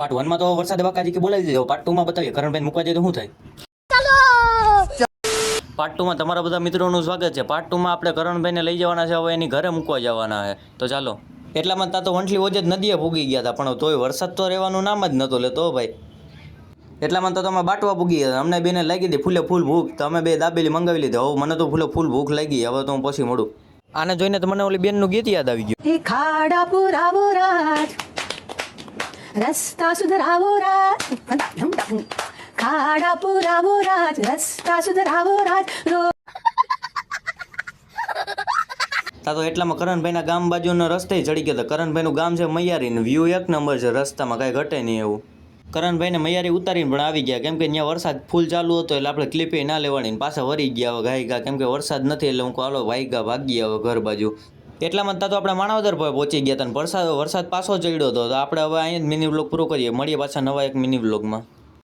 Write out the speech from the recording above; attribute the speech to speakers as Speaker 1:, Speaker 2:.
Speaker 1: Part 1 માં તો વરસાદ બાકાજી કે બોલાવી દીધો, પાર્ટ 2 માં બતાવીએ કરણભાઈ મૂકવા જાય તો શું થાય. પાર્ટ 2 માં તમારા બધા મિત્રોનું સ્વાગત છે. પાર્ટ 2 માં આપણે કરણભાઈને લઈ જવાના છે, હવે એની ઘરે મૂકવા જવાના છે. તો ચાલો. એટલામાં તા તો વંટલી ઓજે જ નદીએ પૂગી ગયા હતા, પણ તોય વરસાદ તો રહેવાનું નામ જ નહોતો લેતો ભાઈ. એટલામાં તો તમે બાટવા પૂગી ગયા. અમને બેને લાગી હતી ફૂલે ફૂલ ભૂખ, તો અમે બે દાબેલી મંગાવી લીધી. હવે મને તો ફૂલે ફૂલ ભૂખ લાગી, હવે તો હું પછી મળું. આને જોઈને તો મને ઓલી બેનનું ગીત યાદ આવી ગયું.
Speaker 2: ખાડા પુરાવો રાજ, રસ્તા સુધરાવો રાજ, ખાડા પુરાવો રાજ, રસ્તા સુધરાવો રાજ.
Speaker 1: તા તો એટલામાં કરણભાઈના ગામ બાજુનો રસ્તે ચડી ગયા હતા. કરણભાઈનું ગામ છે મૈયારી, વ્યૂ એક નંબર છે, રસ્તામાં કાંઈ ઘટે નહીં એવું. કરણભાઈને મૈયારી ઉતારીને પણ આવી ગયા, કેમ કે ત્યાં વરસાદ ફૂલ ચાલુ હતો, એટલે આપણે ક્લિપે ના લેવાની. પાછા વરી ગયા હવે ગાયગા, કેમ કે વરસાદ નથી, એટલે હું હાલો ભાઈગા ભાગી હવે ઘર બાજુ. એટલામાં તા તો આપણે માણાવદર પહોંચી ગયા હતા, અને વરસાદ પાછો ચડ્યો હતો. તો આપણે હવે અહીંયા જ મિની વ્લોગ પૂરો કરીએ. મળીએ પાછા નવા એક મિની વ્લોગમાં.